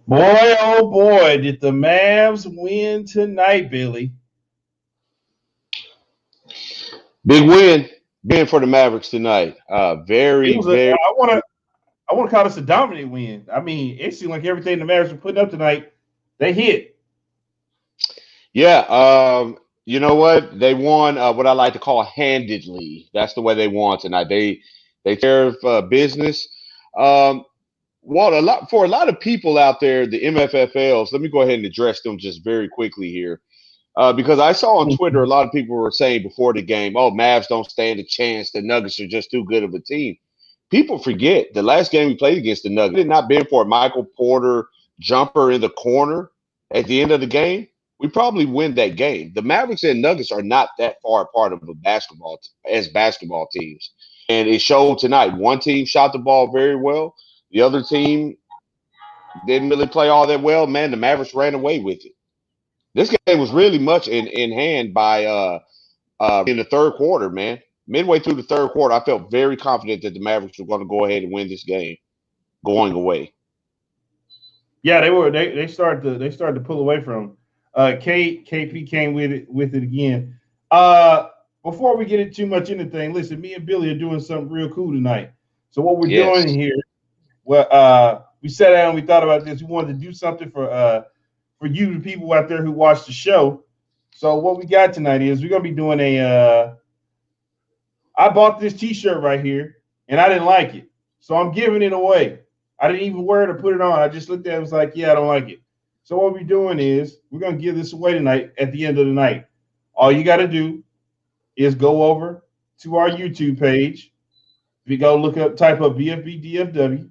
Boy, oh boy, did the Mavs win tonight, Billy. Big win for the Mavericks tonight. It Very, was a very. I wanna call this a dominant win. I mean, it seemed like everything the Mavs were putting up tonight, they hit. Yeah. You know what? They won what I like to call handedly. That's the way they won tonight. They took care of business. Um, well, for a lot of people out there, the MFFLs. Let me go ahead and address them just very quickly here. Because I saw on Twitter a lot of people were saying before the game, "Oh, Mavs don't stand a chance. The Nuggets are just too good of a team." People forget the last game we played against the Nuggets. Had it not been for a Michael Porter jumper in the corner at the end of the game, we probably win that game. The Mavericks and Nuggets are not that far apart of a basketball teams, and it showed tonight. One team shot the ball very well. The other team didn't really play all that well. Man, the Mavericks ran away with it. This game was really much in hand by in the third quarter, man. Midway through the third quarter, I felt very confident that the Mavericks were going to go ahead and win this game going away. Yeah, they were. They started to pull away from. KP came with it again. Before we get it too much into thing, listen, me and Billy are doing something real cool tonight. So what we're doing Yes. here, well, we sat down and we thought about this. We wanted to do something for you, the people out there who watch the show. So what we got tonight is we're gonna be doing a. I bought this T-shirt right here, and I didn't like it, so I'm giving it away. I didn't even wear it or put it on. I just looked at it and was like, yeah, I don't like it. So what we're doing is we're gonna give this away tonight at the end of the night. All you got to do is go over to our YouTube page. If you go look up, type up bFb DFW,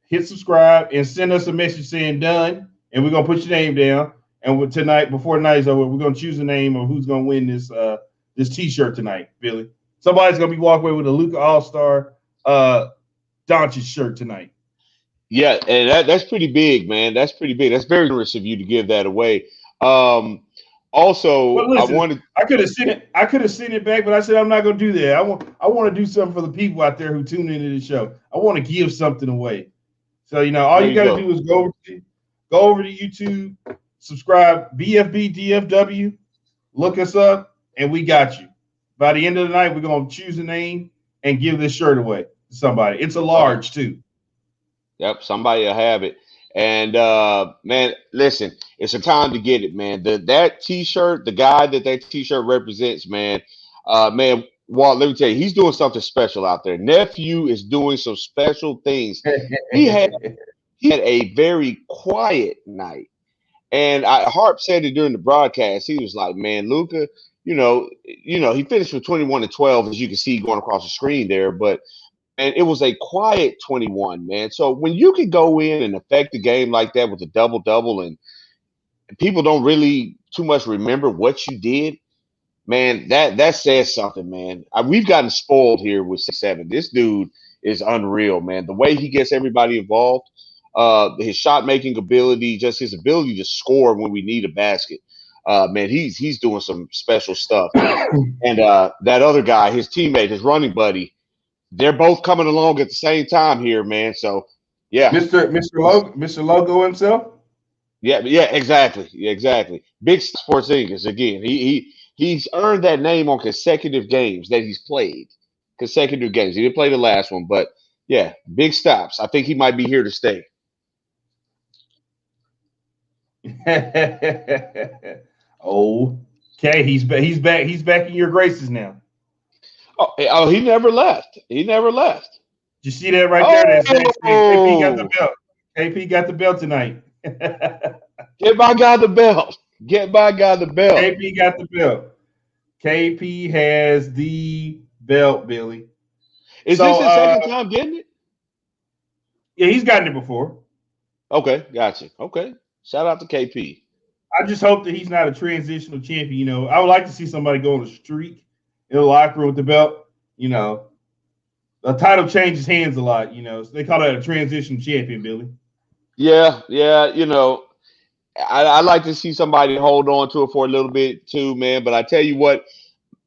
hit subscribe, and send us a message saying done, and we're gonna put your name down. And tonight, before the night is over, we're gonna choose a name of who's gonna win this T-shirt tonight, Billy. Somebody's gonna be walking away with a Luka All Star Doncic shirt tonight. Yeah, and that's pretty big, man. That's pretty big. That's very generous of you to give that away. Um, Well, also, I listen, wanted. I could have sent it. I could have sent it back, but I said I'm not gonna do that. I want to do something for the people out there who tune into the show. I want to give something away. So all There you you got to go. do is go over to YouTube, subscribe bFb DFW, look us up, and we got you. By the end of the night, we're gonna choose a name and give this shirt away to somebody. It's a Oh, large too. yep. Somebody will have it. And man, listen, it's a time to get it, man. That T-shirt, the guy that T-shirt represents, man. Man, Walt, let me tell you, he's doing something special out there. Nephew is doing some special things. He had he had a very quiet night. And Harp said it during the broadcast. He was like, "Man, Luca, he finished with 21 and 12, as you can see going across the screen there. But man, it was a quiet 21, man. So when you can go in and affect the game like that with a double double, and people don't really too much remember what you did, man, that says something, man. We've gotten spoiled here with 6-7. This dude is unreal, man. The way he gets everybody involved, his shot making ability, just his ability to score when we need a basket. Man, he's doing some special stuff. And that other guy, his teammate, his running buddy, they're both coming along at the same time here, man. So yeah, Mr. Logo himself. yeah, exactly, yeah, exactly. Big Porzingis again. He's earned that name on consecutive games that he's played. Consecutive games. He didn't play the last one, but yeah, big stops. I think he might be here to stay. Okay, he's back. He's back in your graces now. Oh, he never left. He never left. Did you see that right there? That Zach saying KP got the Oh, belt. KP got the belt tonight. get my guy the belt. Get my guy the belt. KP got the belt. KP has the belt, Billy. Is So this his second time getting it? yeah, he's gotten it before. Okay, gotcha. Okay. Shout out to KP. I just hope that he's not a transitional champion. I would like to see somebody go on a streak in the locker room with the belt. You know, the title changes hands a lot. So they call that a transition champion, Billy. Yeah, yeah, I like to see somebody hold on to it for a little bit too, man. But I tell you what,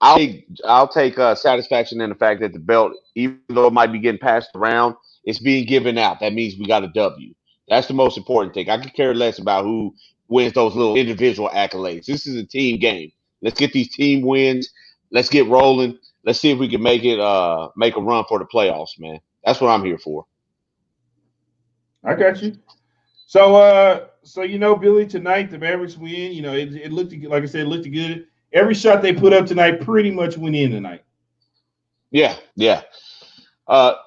I'll take satisfaction in the fact that the belt, even though it might be getting passed around, it's being given out. That means we got a W. That's the most important thing. I could care less about who wins those little individual accolades. This is a team game. Let's get these team wins. Let's get rolling. Let's see if we can make a run for the playoffs, man. That's what I'm here for. I got you. So, Billy, tonight the Mavericks win. It looked, like I said, it looked good. Every shot they put up tonight pretty much went in tonight. Yeah, yeah.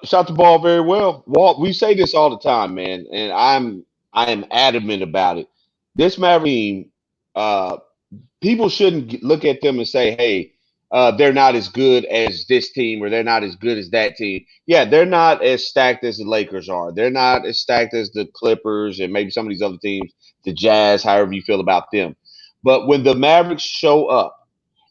Shot the ball very well. Walt, we say this all the time, man, and I am adamant about it. This Maverick team, uh, people shouldn't look at them and say, "Hey, they're not as good as this team, or they're not as good as that team." Yeah, they're not as stacked as the Lakers are. They're not as stacked as the Clippers and maybe some of these other teams, the Jazz, however you feel about them. But when the Mavericks show up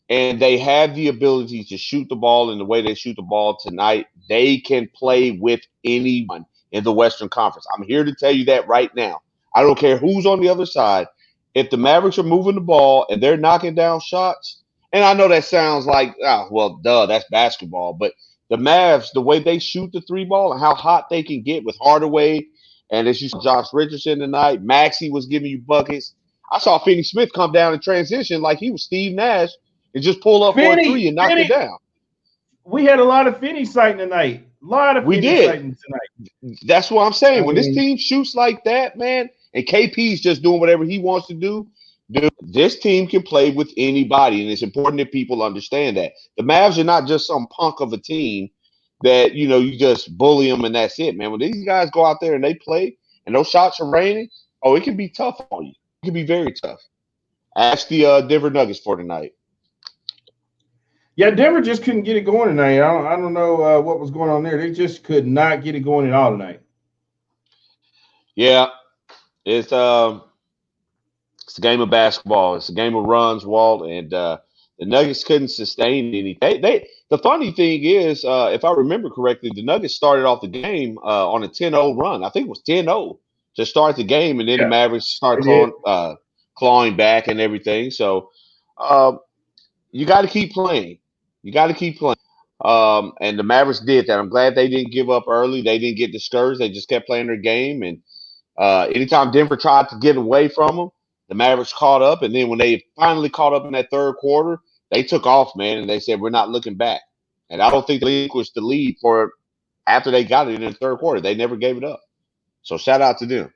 and they have the ability to shoot the ball in the way they shoot the ball tonight, they can play with anyone in the Western Conference. I'm here to tell you that right now. I don't care who's on the other side. If the Mavericks are moving the ball and they're knocking down shots, and I know that sounds like, oh, well, duh, that's basketball. But the Mavs, the way they shoot the three ball and how hot they can get with Hardaway, and as you saw Josh Richardson tonight, Maxey was giving you buckets. I saw Finney Smith come down and transition like he was Steve Nash and just pull up for a three and knock it down. We had a lot of Finney sighting tonight. A lot of Finney sighting tonight. That's what I'm saying. When this team shoots like that, man, and KP's just doing whatever he wants to do, dude, this team can play with anybody, and it's important that people understand that. The Mavs are not just some punk of a team that, you just bully them and that's it, man. When these guys go out there and they play and those shots are raining, it can be tough on you. It can be very tough. Ask the Denver Nuggets for tonight. Yeah, Denver just couldn't get it going tonight. I don't know what was going on there. They just could not get it going at all tonight. Yeah, it's a game of basketball. It's a game of runs, Walt, and the Nuggets couldn't sustain anything. The funny thing is, if I remember correctly, the Nuggets started off the game on a 10-0 run. I think it was 10-0 to start the game, and then the Mavericks started clawing back and everything. So you got to keep playing. You got to keep playing. And the Mavericks did that. I'm glad they didn't give up early. They didn't get discouraged. They just kept playing their game. And anytime Denver tried to get away from them, the Mavericks caught up. And then when they finally caught up in that third quarter, they took off, man. And they said, we're not looking back. And I don't think they relinquished the lead for after they got it in the third quarter. They never gave it up. So shout out to them.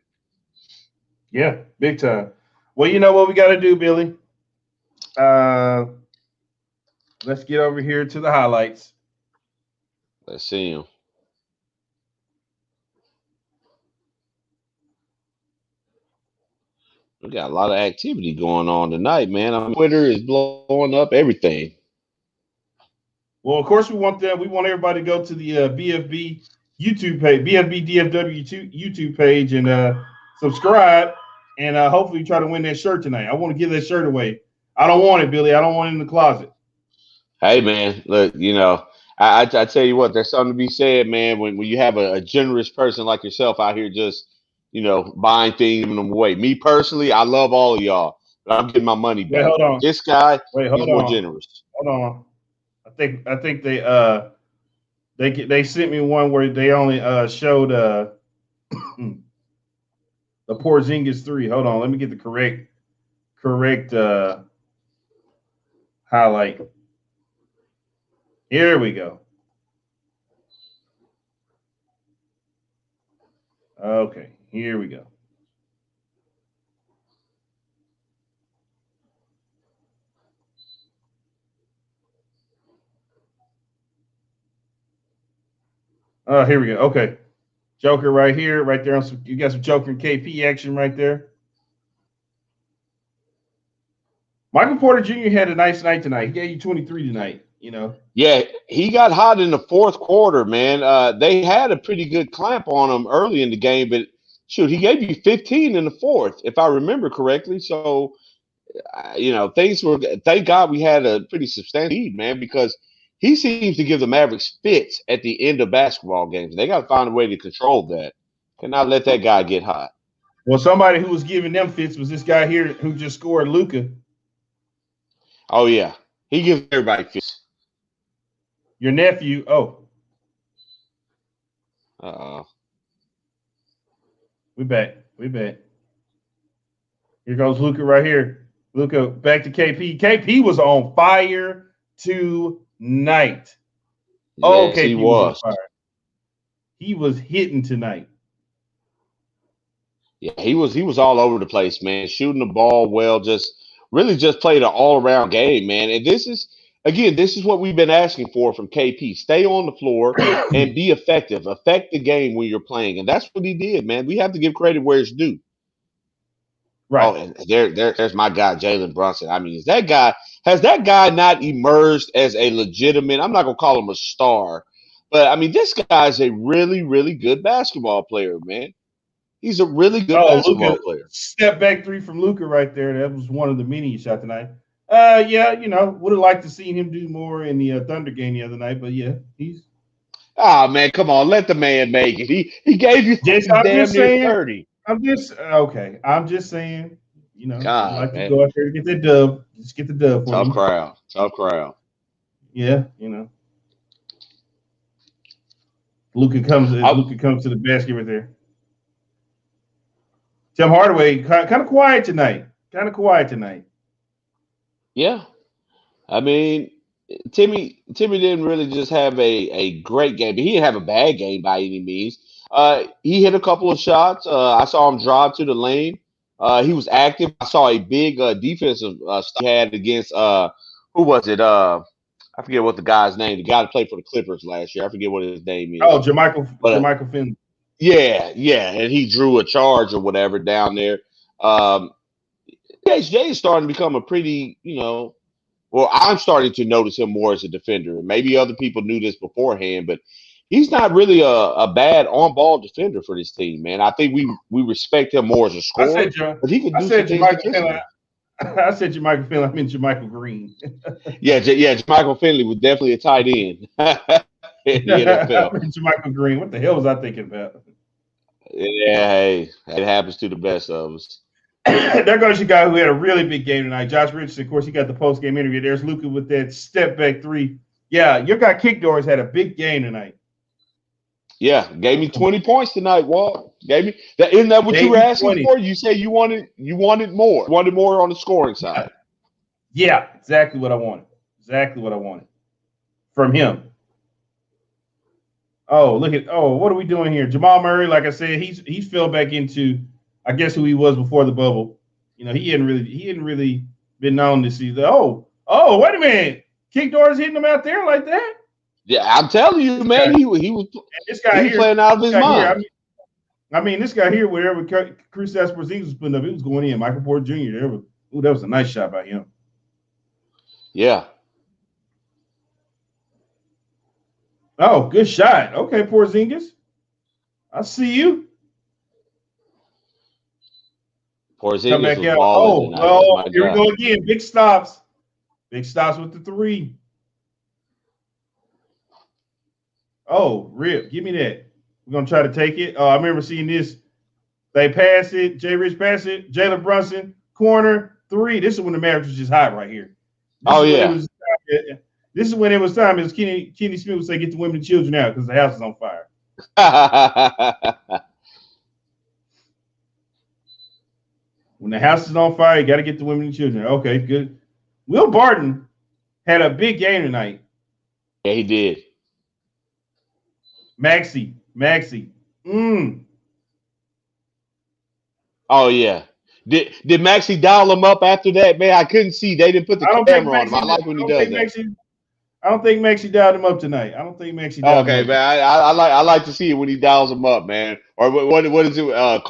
Yeah, big time. Well, you know what we got to do, Billy? Let's get over here to the highlights. Let's see them. We got a lot of activity going on tonight, man. Twitter is blowing up everything. Well, of course, we want everybody to go to the bFb YouTube page, bFb DFW YouTube page, and subscribe, and hopefully try to win that shirt tonight. I want to give that shirt away. I don't want it, Billy. I don't want it in the closet. Hey, man, look, I tell you what, there's something to be said, man, when you have a generous person like yourself out here just, buying things and them away. Me personally, I love all of y'all, but I'm getting my money back. Hold on. This guy, he's more generous. Hold on. I think they sent me one where they only showed the Porzingis 3. Hold on, let me get the correct highlight. Here we go. Okay, here we go. Here we go. Okay. Joker right here, right there. You got some Joker and KP action right there. Michael Porter Jr. had a nice night tonight. He gave you 23 tonight, Yeah, he got hot in the fourth quarter, man. They had a pretty good clamp on him early in the game, but shoot, he gave you 15 in the fourth, if I remember correctly. So, things were, thank God we had a pretty substantial lead, man, because he seems to give the Mavericks fits at the end of basketball games. They got to find a way to control that. Cannot let that guy get hot. Well, somebody who was giving them fits was this guy here who just scored, Luka. Oh, yeah. He gives everybody fits. Your nephew. Oh. Uh-oh. We back. We back. Here goes Luka right here. Luka back to KP. KP was on fire tonight. Oh, Yes, he KP was on was. fire. He was hitting tonight. Yeah, he was all over the place, man. Shooting the ball well, just really just played an all around game, man. And this is what we've been asking for from KP. Stay on the floor and be effective. Affect the game when you're playing, and that's what he did, man. We have to give credit where it's due. Oh, Right. and there's my guy, Jalen Brunson. I mean, has that guy not emerged as a legitimate? I'm not gonna call him a star, but I mean, this guy's a really, really good basketball player, man. He's a really good Oh, Luka basketball player. step back three from Luka right there. That was one of the many he shot tonight. Yeah, would have liked to see him do more in the Thunder game the other night, but yeah, he's Ah, man, come on, let the man make it. He gave you just. I'm damn just near saying. 30. I'm just okay. I'm just saying. Would God, like to man, go out there to get that dub. Just get the dub for tough me. crowd, tough crowd. Yeah, Luka comes. I, Luka comes to the basket right there. Tim Hardaway kind of quiet tonight. Kind of quiet tonight. yeah, I mean, Timmy didn't really just have a great game, but he didn't have a bad game by any means. He hit a couple of shots. I saw him drive to the lane. He was active. I saw a big defensive stop he had against who was it? I forget what the guy's name. The guy that played for the Clippers last year. I forget what his name Oh, is. But Jermichael Finley. yeah, and he drew a charge or whatever down there. Um, Jay is starting to become a pretty, well, I'm starting to notice him more as a defender. Maybe other people knew this beforehand, but he's not really a bad on-ball defender for this team, man. I think we respect him more as a I scorer, said, John. but he can I do some said things Jermichael Finley. defensively. I said Jermichael Finley. I mean Jermichael Green. Yeah, Michael Finley was definitely a tight end in the I NFL. mean Jermichael Green. What the hell was I thinking about? Yeah, hey, it happens to the best of us. There goes your guy who had a really big game tonight. Josh Richardson, of course, he got the post game interview. There's Luka with that step back three. Yeah, your guy Kickdoors had a big game tonight. Yeah, gave me 20 points tonight, Walt. Gave me that. Isn't that what you Gave were me asking 20. for? You said you wanted more. Wanted more on the scoring side. Yeah, exactly what I wanted. Exactly what I wanted from him. Oh, what are we doing here? Jamal Murray, like I said, he's fell back into, I guess, who he was before the bubble. He hadn't really been known this season. Oh, wait a minute. Kickdoors hitting him out there like that? Yeah, I'm telling you, man, he was This guy here, playing out of his mind. This guy here, wherever Kristaps Porzingis was putting up, he was going in. Michael Porter Jr. That was a nice shot by him. Yeah. Oh, good shot. Okay, Porzingis. I see you. Come Porzingis back was out. balling Oh, tonight. That's well, my here we guy. go again. Big stops. Big stops with the three. Oh, rip. Give me that. We're going to try to take it. I remember seeing this. They pass it. Jay Rich pass it. Jalen Brunson, corner, three. This is when the Mavs was just hot right here. This is when it was time. As Kenny Smith would say, get the women and children out because the house is on fire. When the house is on fire, you got to get the women and children. Okay, good. Will Barton had a big game tonight. Yeah, he did. Maxey. Oh yeah. Did Maxie dial him up after that, man? I couldn't see. They didn't put the camera on him. I like when he does that. I don't think Maxie dialed him up tonight. Okay, man. I like to see it when he dials him up, man. Or what is it?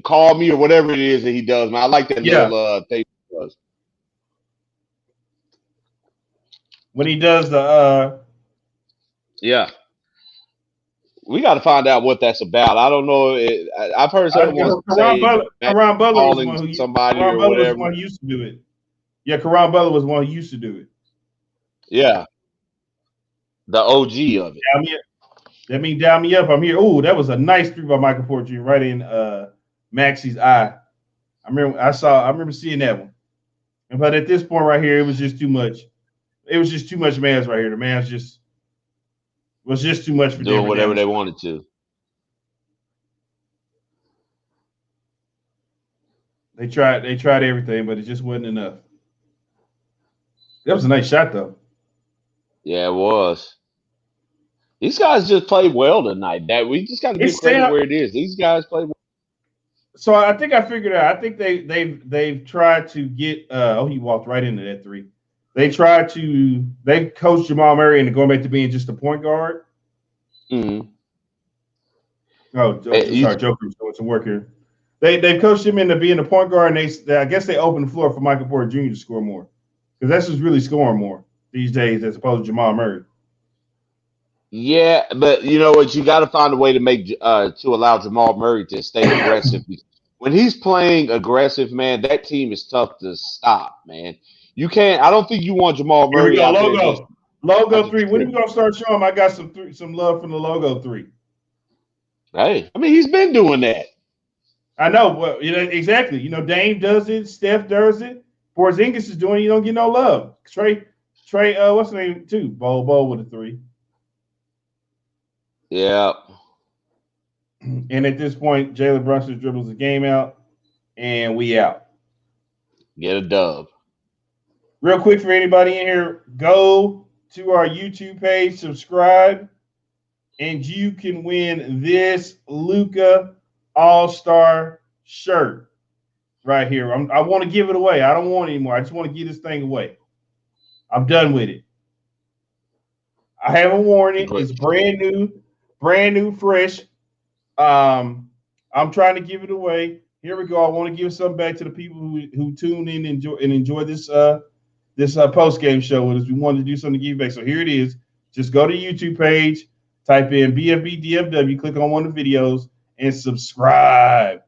Call me or whatever it is that he does, man. I like that little thing he does. When he does the yeah. We got to find out what that's about. I don't know. I've heard someone say Karan Butler was calling somebody or whatever. Was the one who used to do it. Yeah, Karan Butler was one who used to do it. Yeah. The OG of it. That means dial me up. I'm here. Oh, that was a nice three by Michael Porter Jr. right in Maxie's eye. I remember seeing that one. But at this point right here, it was just too much. It was just too much Mavs right here. The Mavs was just too much for doing whatever they wanted to. They tried everything, but it just wasn't enough. That was a nice shot though. Yeah, it was. These guys just played well tonight. That we just got to give It's credit Sam. where it is. These guys played well. So I think I figured out. I think they've tried to get. He walked right into that three. They coached Jamal Murray into going back to being just a point guard. Mm-hmm. Sorry, Joker's doing some work here. They've coached him into being a point guard, and I guess they opened the floor for Michael Porter Jr. to score more because that's who's really scoring more these days as opposed to Jamal Murray. Yeah, but you know what? You got to find a way to allow Jamal Murray to stay aggressive. When he's playing aggressive, man, that team is tough to stop, man. You can't. I don't think you want Jamal Here we Murray go, out there just logo three. When are we gonna start showing him? I got some love from the logo three. Hey, I mean, he's been doing that. I know. Well, exactly. Dame does it. Steph does it. Porzingis is doing it. You don't get no love. Trey, what's the name too? Bowl with a three. Yeah. And at this point, Jalen Brunson dribbles the game out, and we out. Get a dub. Real quick for anybody in here, go to our YouTube page, subscribe, and you can win this Luka All-Star shirt right here. I want to give it away. I don't want it anymore. I just want to give this thing away. I'm done with it. I haven't worn it. It's brand new, fresh. I'm trying to give it away. Here we go. I want to give something back to the people who tune in and enjoy this post game show with us. We wanted to do something to give back. So here it is. Just go to the YouTube page, type in bFb DFW, click on one of the videos, and subscribe.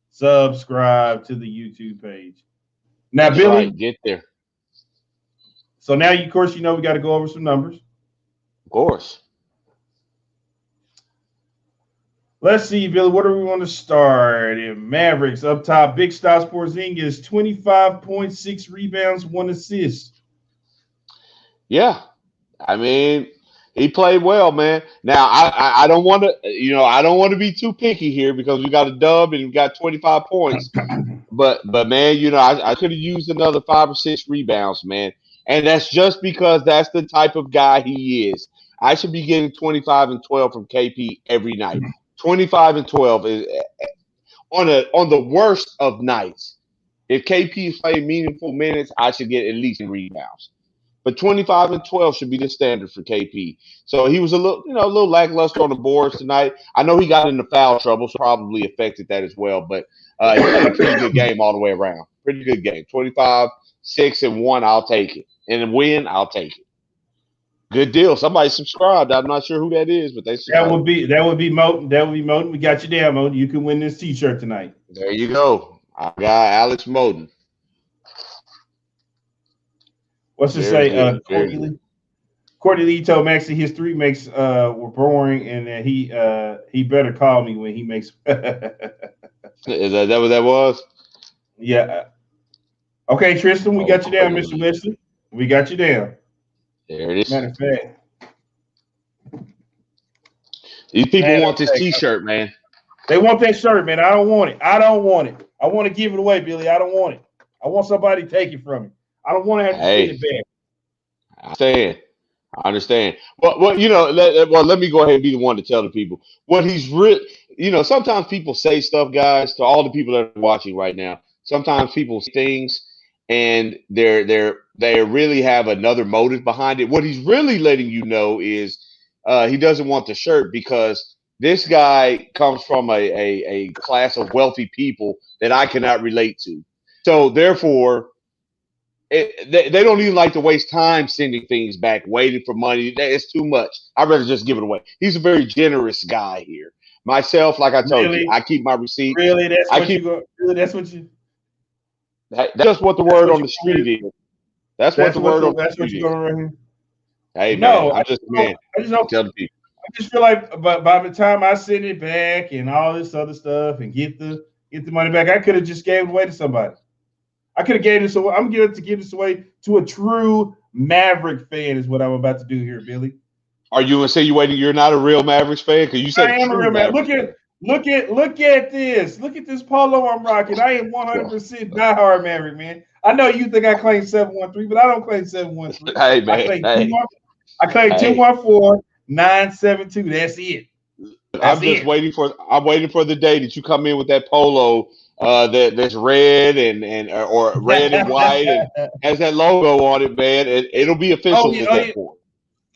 Subscribe to the YouTube page. Now, That's Billy, right. Get there. So now, of course, we got to go over some numbers. Of course. Let's see, Billy. What do we want to start? In Mavericks up top, big Kristaps Porzingis, 25.6 rebounds, 1 assist. Yeah, I mean, he played well, man. Now I don't want to, I don't want to be too picky here because we got a dub and we got 25 points. But man, I could have used another 5 or 6 rebounds, man. And that's just because that's the type of guy he is. I should be getting 25 and 12 from KP every night. 25 and 12 is on the worst of nights. If KP is playing meaningful minutes, I should get at least 10 rebounds. But 25 and 12 should be the standard for KP. So he was a little lackluster on the boards tonight. I know he got into foul trouble, so probably affected that as well. But he played a pretty good game all the way around. Pretty good game. 25, 6, and 1, I'll take it. And a win, I'll take it. Good deal. Somebody subscribed. I'm not sure who that is, but they subscribed. That would be Moten. That would be Moten. We got you down, Moten. You can win this T-shirt tonight. There you go. I got Alex Moten. What's it say? Courtney Lee told Maxie his 3 makes were boring, and that he better call me when he makes. Is that what that was? Yeah. Okay, Tristan, we got you down, Mr. Wesley. We got you down. There it is. Matter of fact, these people want this T-shirt, man. They want that shirt, man. I don't want it. I want to give it away, Billy. I don't want it. I want somebody to take it from me. I don't want to have to send it back. I understand. Well, let me go ahead and be the one to tell the people what he's really. Sometimes people say stuff, guys, to all the people that are watching right now. Sometimes people say things, and they really have another motive behind it. What he's really letting you know is he doesn't want the shirt because this guy comes from a class of wealthy people that I cannot relate to. So therefore, they don't even like to waste time sending things back, waiting for money. It's too much. I'd rather just give it away. He's a very generous guy here. Myself, like I told you, I keep my receipt. Really, that's what you. That's just what the word on the street is. That's what the word on the street is. Right here. Hey, man, I'm just a man. I just don't tell the people. I just feel like by the time I send it back and all this other stuff and get the money back, I could have just gave it away to somebody. I could have gave this away. I'm going to give this away to a true Maverick fan is what I'm about to do here, Billy. Are you insinuating you're not a real Mavericks fan? Because you said I am a real Maverick. Look at this. Look at this polo I'm rocking. I am Yeah. 100% diehard Maverick, man. I know you think I claim 713, but I don't claim 713. Hey, I man. claim Hey, I claim hey. 214-972. That's it. That's it. I'm waiting for the day that you come in with that polo that's red and or red and white and has that logo on it, man. It'll be Oh official yeah, at oh that yeah. point.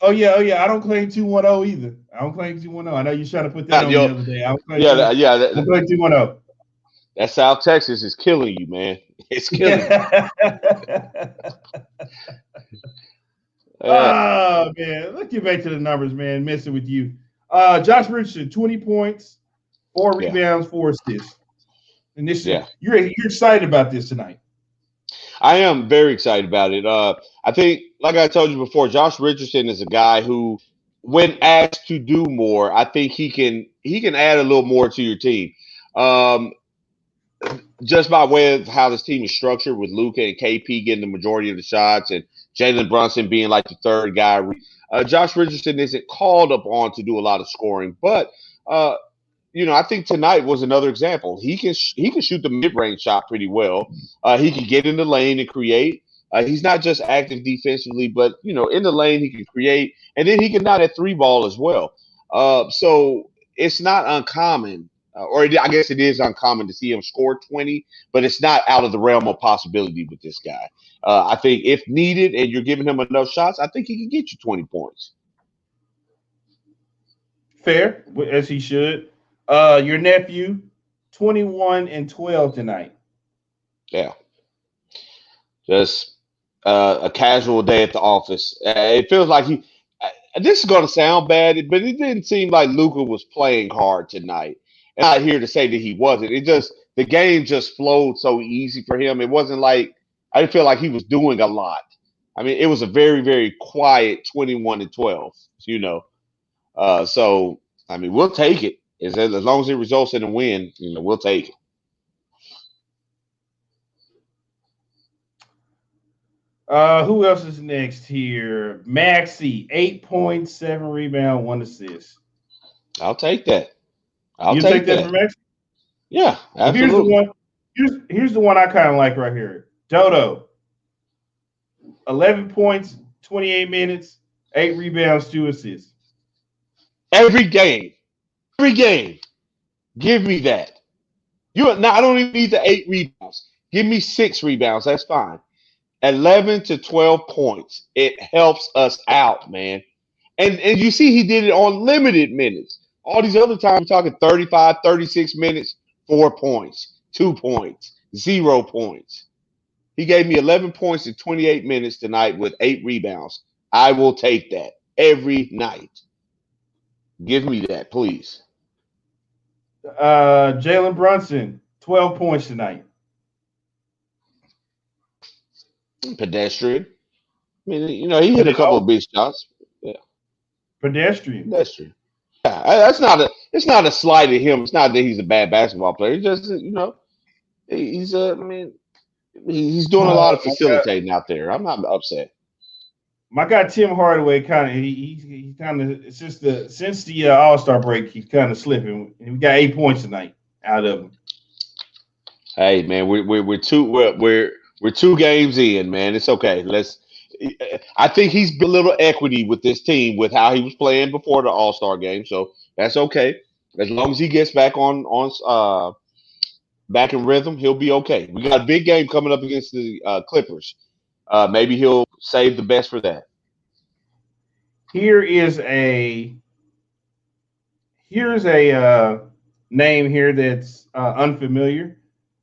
Oh yeah. I don't claim 210 either. I don't claim 210. I know you trying to put that on me the Yo, other day. I don't claim yeah, 210. I don't claim 210. that South Texas is killing you, man. It's killing you. Yeah. Uh, Oh man, let's get back to the numbers, man. Messing with you. Josh Richardson, 20 points, 4 yeah, rebounds, 4 assists. And this is yeah. you're excited about this tonight. I am very excited about it. I think, like I told you before, Josh Richardson is a guy who, when asked to do more, I think he can add a little more to your team. Um, just by way of how this team is structured, with Luka and KP getting the majority of the shots and Jalen Brunson being like the third guy. Josh Richardson isn't called upon to do a lot of scoring, but uh, I think tonight was another example. He can shoot the mid range shot pretty well. He can get in the lane and create. He's not just active defensively, but in the lane he can create, and then he can knock that three ball as well. So it's not uncommon, I guess it is uncommon to see him score 20, but it's not out of the realm of possibility with this guy. I think if needed and you're giving him enough shots, I think he can get you 20 points. Fair, as he should. Your nephew, 21-12 tonight. Yeah. Just a casual day at the office. It feels like this is going to sound bad, but it didn't seem like Luka was playing hard tonight. And I'm not here to say that he wasn't. The game just flowed so easy for him. It wasn't like I didn't feel like he was doing a lot. I mean, it was a very, very quiet 21-12. You know, so I mean, we'll take it as long as it results in a win. We'll take it. Who else is next here? Maxi, 8 points, 7 rebound, 1 assist. I'll take that. I'll You take take that from that. Maxi? Yeah, Well, here's the absolutely. one. Here's the one I kind of like right here. Dodo, 11 points, 28 minutes, 8 rebounds, 2 assists. Every game. Every game. Give me that. Now I don't even need the 8 rebounds. Give me 6 rebounds. That's fine. 11 to 12 points. It helps us out, man. And you see he did it on limited minutes. All these other times we're talking 35, 36 minutes, 4 points, 2 points, 0 points. He gave me 11 points in 28 minutes tonight with 8 rebounds. I will take that every night. Give me that, please. Jalen Brunson, 12 points tonight. Pedestrian. I mean, he hit a couple Oh, of big shots. Yeah, pedestrian. pedestrian. Yeah, it's not a slight at him. It's not that he's a bad basketball player. It's just I mean, he's doing a lot of Oh, facilitating out there. I'm not upset. my guy Tim Hardaway kind of he kind of since the All-Star break he's kind of slipping. We got 8 points tonight out of him. Hey man, we're 2 games in, man. It's okay. I think he's built a little equity with this team with how he was playing before the All Star game, so that's okay. As long as he gets back in rhythm, he'll be okay. We got a big game coming up against the Clippers. Maybe he'll save the best for that. Here is a name here that's unfamiliar.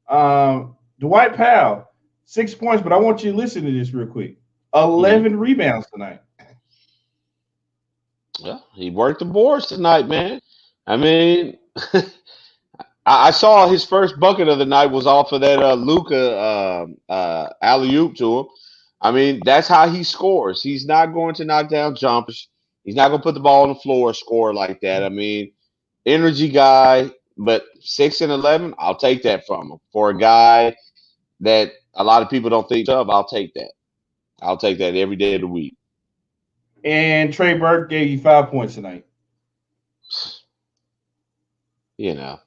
Dwight Powell, 6 points, but I want you to listen to this real quick. 11 rebounds tonight. Well, he worked the boards tonight, man. I mean, I saw his first bucket of the night was off of that Luka alley oop to him. I mean, that's how he scores. He's not going to knock down jumpers. He's not going to put the ball on the floor and score like that. I mean, energy guy, but 6 and 11, I'll take that from him. For a guy that a lot of people don't think of, I'll take that. I'll take that every day of the week. And Trey Burke gave you 5 points tonight. You know,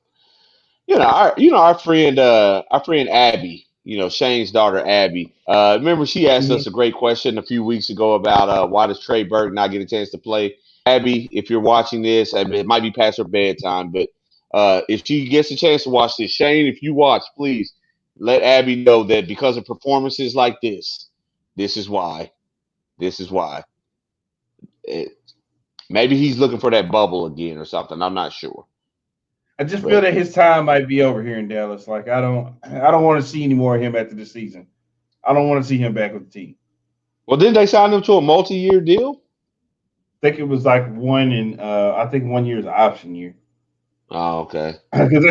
our friend Abby. Shane's daughter Abby. Remember she asked Mhm. us a great question a few weeks ago about why does Trey Burke not get a chance to play? Abby, if you're watching this, I mean, it might be past her bedtime, but if she gets a chance to watch this, Shane, if you watch, please let Abby know that because of performances like this is why. This is why. It, maybe he's looking for that bubble again or something. I'm not sure, I just feel but that his time might be over here in Dallas. Like I don't want to see any more of him after the season. I don't want to see him back with the team. well, didn't they sign him to a multi-year deal? I think it was like I think 1 year is an option year. Oh, okay. Because Oh,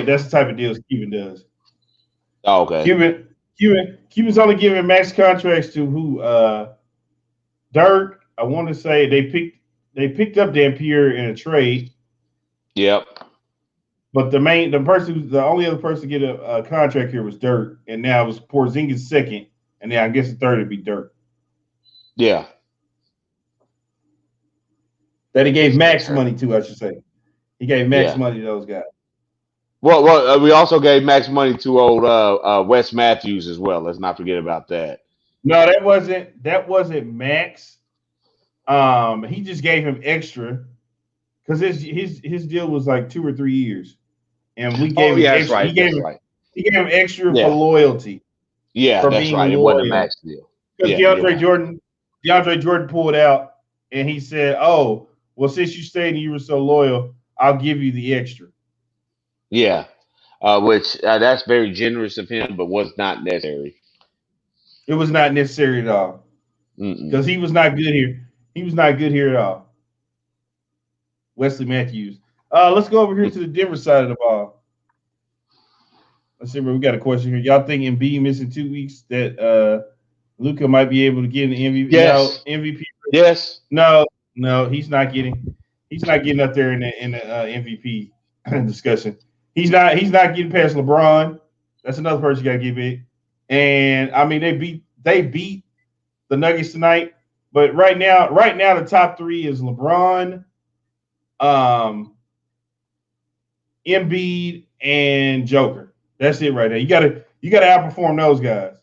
that's the type of deals Cuban does. oh, okay. Cuban's only giving max contracts to who Dirk. I want to say they picked up Dampier in a trade, Yep. but the only other person to get a contract here was Dirk, and now it was Porzingis second, and then I guess the third would be Dirk. Yeah. That he gave This guy's max hurt. money to, I should say. He gave max Yeah. money to those guys. Well, we also gave max money to old Wes Matthews as well. Let's not forget about that. No, that wasn't max. He just gave him extra because his deal was like 2 or 3 years, and we Oh, gave him yeah, that's extra. right. That's right. He gave him extra for Yeah. loyalty, Yeah, for that's being right. It wasn't a loyal. max deal. Because Yeah, you're right. DeAndre Jordan pulled out, and he said, "Oh, well, since you stayed and you were so loyal, I'll give you the extra." Yeah. Which that's very generous of him, but was not necessary. It was not necessary at all Mm-mm. because he was not good here. He was not good here at all. Wesley Matthews. Let's go over here to the Denver side of the ball. Let's see, we got a question here. Y'all think Embiid missing 2 weeks that Luka might be able to get an MVP? No, Yes. MVP. Yes. No, no, he's not getting. He's not getting up there in the MVP discussion. He's not getting past LeBron. That's another person you got to give it. And I mean, they beat the Nuggets tonight. But right now, the top three is LeBron, um, Embiid, and Joker. That's it right there. You gotta outperform those guys.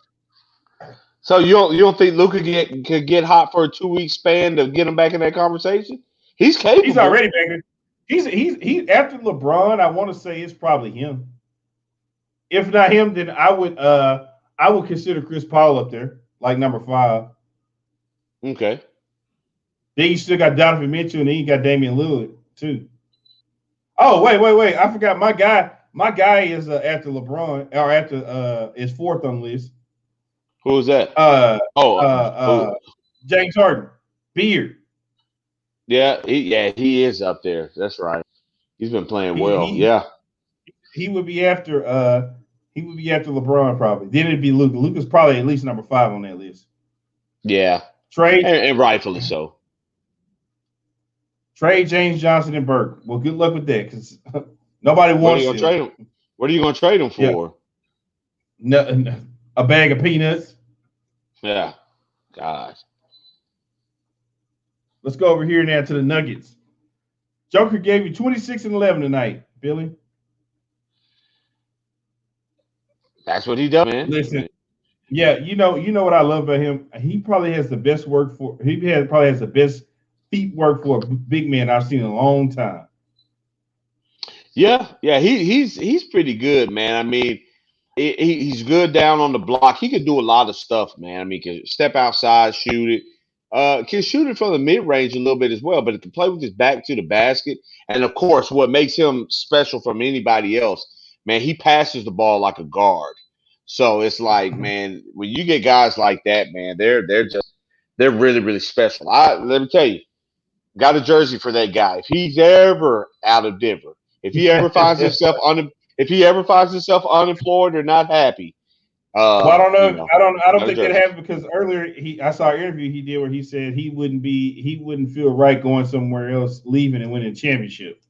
So you don't think Luca could get hot for a 2 week span to get him back in that conversation? He's He's capable. already back there. He's after LeBron. I want to say it's probably him. If not him, then I would consider Chris Paul up there, like number five. Okay. Then you still got Donovan Mitchell, and then you got Damian Lillard too. Oh wait! I forgot my guy. My guy is after LeBron or after is fourth on the list. Who was that? Uh, Oh, uh, who? James Harden, Beard. Yeah, he is up there. That's right. He's been playing He well. he Yeah. he would be after LeBron probably. Then it'd be Luka. Luka's probably at least number five on that list. Yeah. Trey, And rightfully so. James Johnson, and Burke. Well, good luck with that because nobody What are you wants gonna him. trade him? What are you gonna trade him Yeah, for? no, a bag of peanuts. Yeah. God. Let's go over here now to the Nuggets. Joker gave you 26 and 11 tonight, Billy. That's what he does, man. I Listen, mean, yeah, you know what I love about him. He probably has the best work for. Probably has the best feet work for a big man I've seen in a long time. yeah. He's pretty good, man. I mean, he's good down on the block. He can do a lot of stuff, man. I mean, can step outside, shoot it. Can shoot it from the mid range a little bit as well, but he can play with his back to the basket. And of course, what makes him special from anybody else, man, he passes the ball like a guard. So it's like, man, when you get guys like that, man, they're really really special. Let me tell you, got a jersey for that guy. If he's ever out of Denver, if he ever finds himself if he ever finds himself unemployed or not happy, Well, I don't know. I don't got a think that jersey. happened because earlier I saw an interview he did where he said he wouldn't feel right going somewhere else, leaving and winning a championship.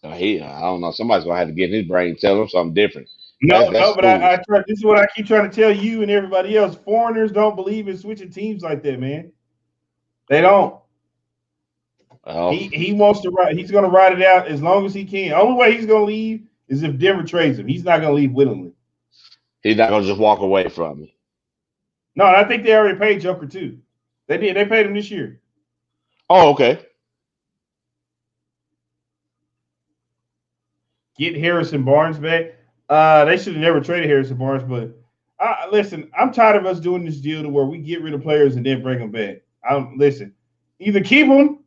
I don't know. Somebody's gonna have to get his brain tell him something different. No, That's no, but I foolish. try. This is what I keep trying to tell you and everybody else. Foreigners don't believe in switching teams like that, man. They don't. Well, He wants to ride. He's going to ride it out as long as he can. Only way he's going to leave is if Denver trades him. He's not going to leave willingly. he's not gonna just walk away from it. No, I think they already paid Joker too. They did. They paid him this year. Oh, okay. Get Harrison Barnes back. They should have never traded Harrison Barnes, but listen, I'm tired of us doing this deal to where we get rid of players and then bring them back. Listen, either keep them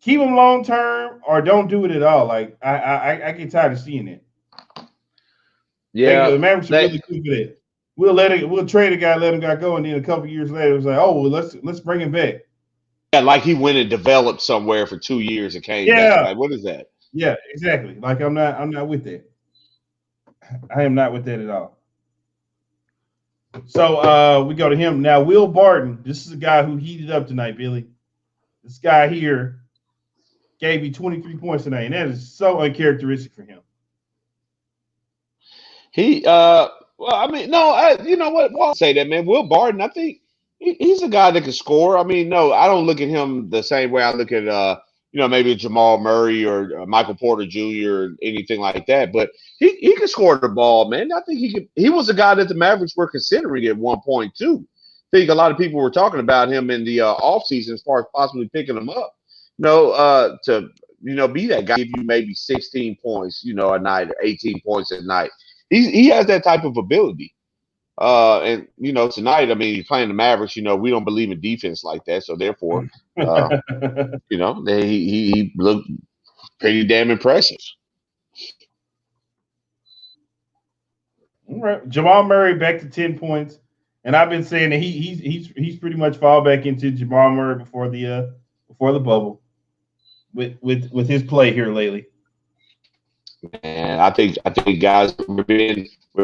long term, or don't do it at all. Like I get tired of seeing it. Yeah, The Mavericks are really good for that. We'll trade a guy, let him go, and then a couple years later, it was like, oh, well, let's bring him back. yeah, like he went and developed somewhere for 2 years and came back. Yeah, Like, what is that? yeah, exactly. Like I'm not with that. I am not with that at all. So we go to him now. Will Barton. This is a guy who heated up tonight, Billy. This guy here gave me 23 points tonight, and that is so uncharacteristic for him. He well, I mean, no, you know what? Well, I'll say that, man. Will Barton, I think he's a guy that can score. I mean, no, I don't look at him the same way I look at maybe Jamal Murray or Michael Porter Jr. or anything like that. But he can score the ball, man. I think he could. He was a guy that the Mavericks were considering at one point too. I think a lot of people were talking about him in the offseason as far as possibly picking him up. To be that guy, give you maybe 16 points, a night or 18 points a night. He has that type of ability. And tonight, I mean, he's playing the Mavericks. We don't believe in defense like that, so therefore, he looked pretty damn impressive. All right. Jamal Murray back to 10 points. And I've been saying that he's pretty much fall back into Jamal Murray before the bubble with his play here lately. And I think guys we're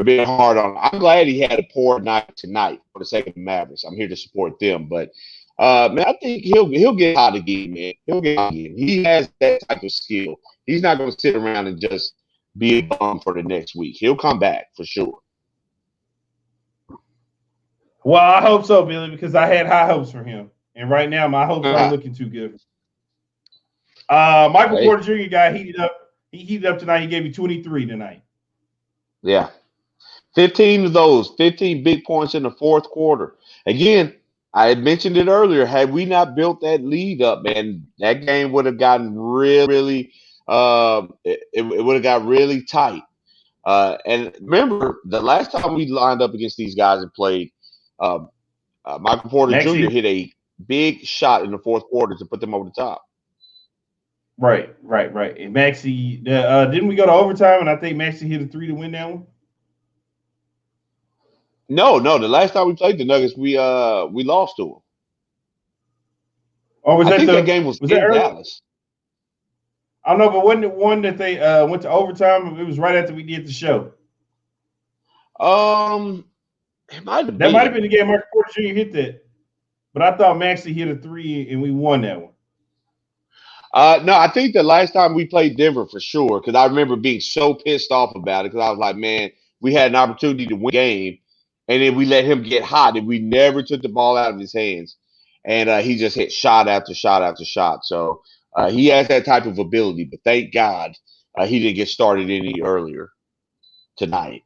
being hard on him. I'm glad he had a poor night tonight for the sake of the Mavericks. I'm here to support them, but man, I think he'll get hot again, man. He'll get hot again. He has that type of skill. He's not going to sit around and just be a bum for the next week. He'll come back for sure. Well, I hope so, Billy, because I had high hopes for him, and right now my hopes aren't looking too good. Michael Porter Jr. got heated up. He heated up tonight. He gave you 23 tonight. Yeah. 15 of those, 15 big points in the fourth quarter. Again, I had mentioned it earlier. Had we not built that lead up, man, that game would have gotten really, it would have got really tight. And remember, the last time we lined up against these guys and played, Michael Porter Jr. hit a big shot in the fourth quarter to put them over the top. Right. And Maxey, didn't we go to overtime? And I think Maxey hit a 3 to win that one. No. The last time we played the Nuggets, we lost to them. Or was that game was in Dallas? I don't know, but wasn't it one that they went to overtime? It was right after we did the show. It might have been. That might have been the game Michael Porter Jr. hit that. But I thought Maxey hit a 3 and we won that one. No, I think the last time we played Denver for sure, because I remember being so pissed off about it, because I was like, man, we had an opportunity to win the game, and then we let him get hot, and we never took the ball out of his hands. And he just hit shot after shot after shot. So he has that type of ability, but thank God he didn't get started any earlier tonight.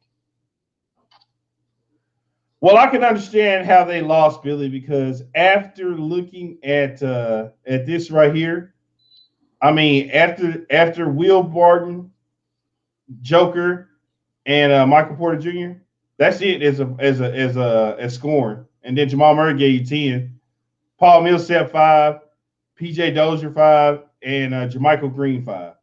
Well, I can understand how they lost, Billy, because after looking at this right here, I mean, after Will Barton, Joker, and Michael Porter Jr., that's it as scoring. And then Jamal Murray gave you 10. Paul Millsap 5, PJ Dozier 5, and Jermichael Green 5.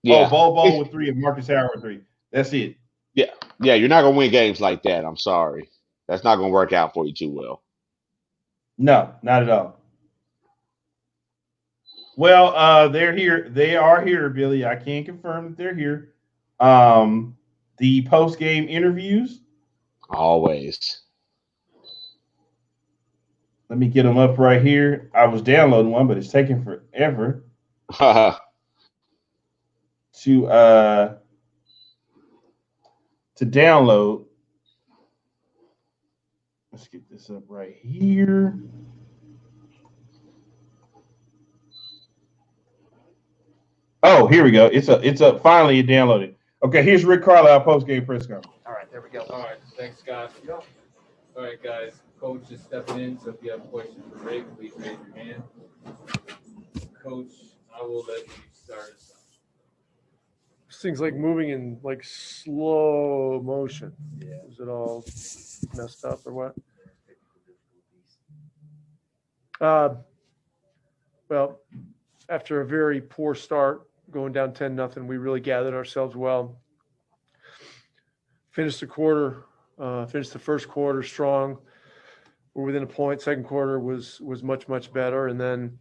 Yeah. Bol with 3 and Marcus Howard with 3. That's it. Yeah, you're not gonna win games like that. I'm sorry. That's not gonna work out for you too well. No, not at all. Well, they're here. They are here, Billy. I can confirm that they're here. The post-game interviews. Always. Let me get them up right here. I was downloading one, but it's taking forever to download. Let's get this up right here. here we go. It's up. Finally, it downloaded. Okay, here's Rick Carlisle post game press conference. All right, there we go. All right, thanks, Scott. All right, guys, coach is stepping in, so if you have a question for Rick, please raise your hand. Coach, I will let you start us off. This thing's like moving in like slow motion. Yeah. Is it all messed up or what? Well, after a very poor start, going down 10-0, we really gathered ourselves well. Finished the first quarter strong. We're within a point. Second quarter was much better, and then,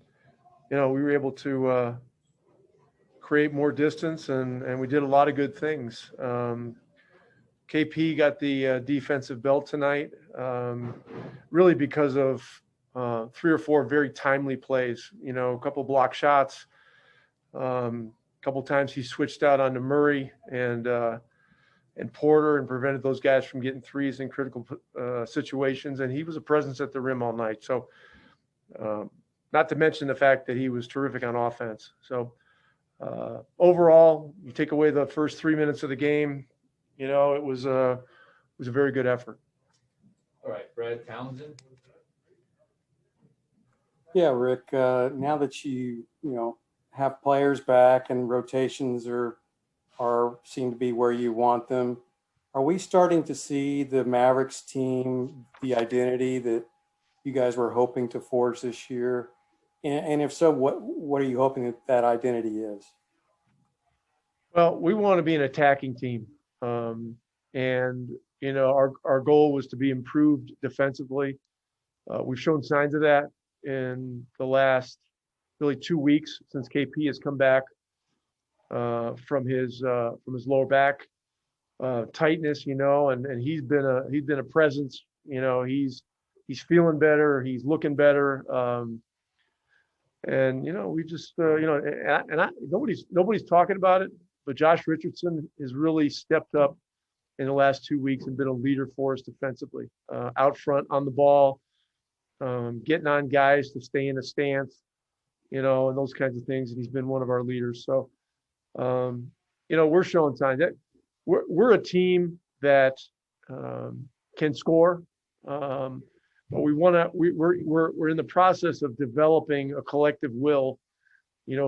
we were able to create more distance, and we did a lot of good things. KP got the defensive belt tonight, really because of 3 or 4 very timely plays. A couple block shots. A couple times he switched out onto Murray and Porter and prevented those guys from getting threes in critical situations. And he was a presence at the rim all night. So, not to mention the fact that he was terrific on offense. So, overall, you take away the first 3 minutes of the game, it was a very good effort. All right, Brad Townsend. Yeah, Rick, now that you have players back and rotations are seem to be where you want them, are we starting to see the Mavericks team, the identity that you guys were hoping to forge this year? And if so, what are you hoping that identity is? Well, we want to be an attacking team. And our goal was to be improved defensively. We've shown signs of that in the last really 2 weeks since KP has come back from his lower back tightness, and he's been a presence. He's feeling better, he's looking better, and we just nobody's talking about it, but Josh Richardson has really stepped up in the last 2 weeks and been a leader for us defensively, out front on the ball, getting on guys to stay in a stance, and those kinds of things. And he's been one of our leaders. So, we're showing signs that we're a team that can score, but we're in the process of developing a collective will,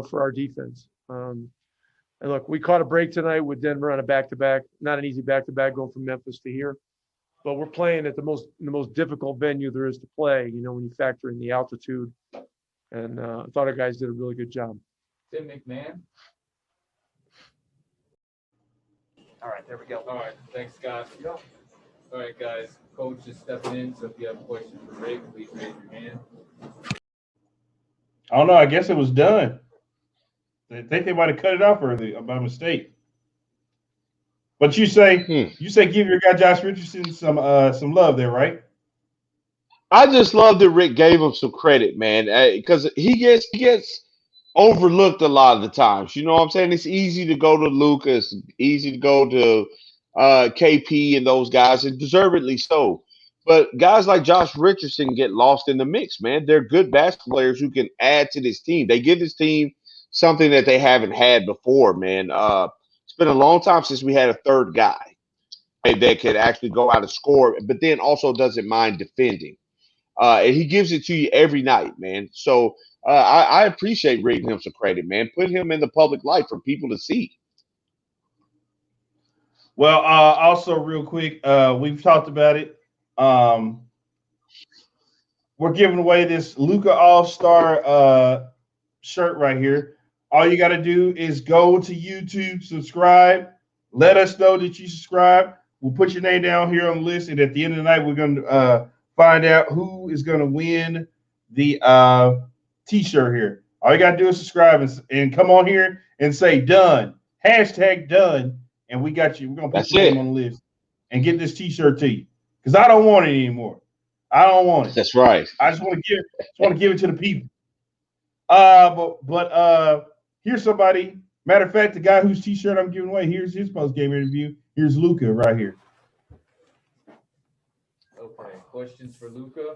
for our defense. And look, we caught a break tonight with Denver on a back-to-back, not an easy back-to-back going from Memphis to here, but we're playing at the most difficult venue there is to play, when you factor in the altitude. And I thought our guys did a really good job. Tim McMahon. All right, there we go. All right, thanks, Scott. All right, guys, coach is stepping in, so if you have a question for Rick, please raise your hand. I don't know. I guess it was done. I think they might have cut it off early by mistake. But you say give your guy Josh Richardson some love there, right? I just love that Rick gave him some credit, man, because he gets overlooked a lot of the times. You know what I'm saying? It's easy to go to Luka, it's easy to go to KP and those guys, and deservedly so. But guys like Josh Richardson get lost in the mix, man. They're good basketball players who can add to this team. They give this team something that they haven't had before, man. It's been a long time since we had a third guy that could actually go out and score, but then also doesn't mind defending. And he gives it to you every night, man. So I appreciate rating him some credit, man. Put him in the public light for people to see. Well, also real quick, we've talked about it. We're giving away this Luka All-Star shirt right here. All you got to do is go to YouTube, subscribe. Let us know that you subscribe. We'll put your name down here on the list, and at the end of the night, we're going to find out who is going to win the T-shirt here. All you got to do is subscribe and come on here and say done. Hashtag done. And we got you. We're going to put your name on the list and get this T-shirt to you because I don't want it anymore. I don't want it. That's right. I just want to give it to the people. But here's somebody. Matter of fact, the guy whose T-shirt I'm giving away, here's his post-game interview. Here's Luka right here. Okay, questions for Luka?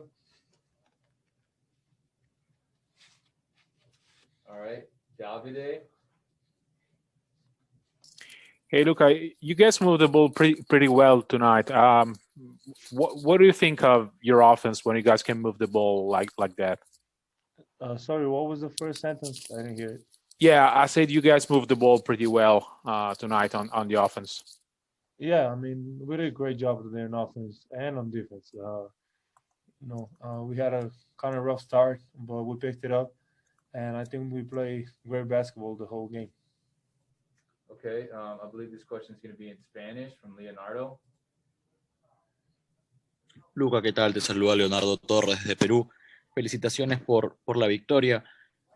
All right, Davide. Hey, Luka, you guys moved the ball pretty well tonight. What do you think of your offense when you guys can move the ball like that? Sorry, what was the first sentence? I didn't hear it. Yeah, I said you guys moved the ball pretty well tonight on the offense. Yeah, I mean, we did a great job today on offense and on defense. We had a kind of rough start, but we picked it up, and I think we played great basketball the whole game. Okay, I believe this question is going to be in Spanish from Leonardo. Luca, ¿qué tal? Te saluda Leonardo Torres de Perú. Felicitaciones por la victoria.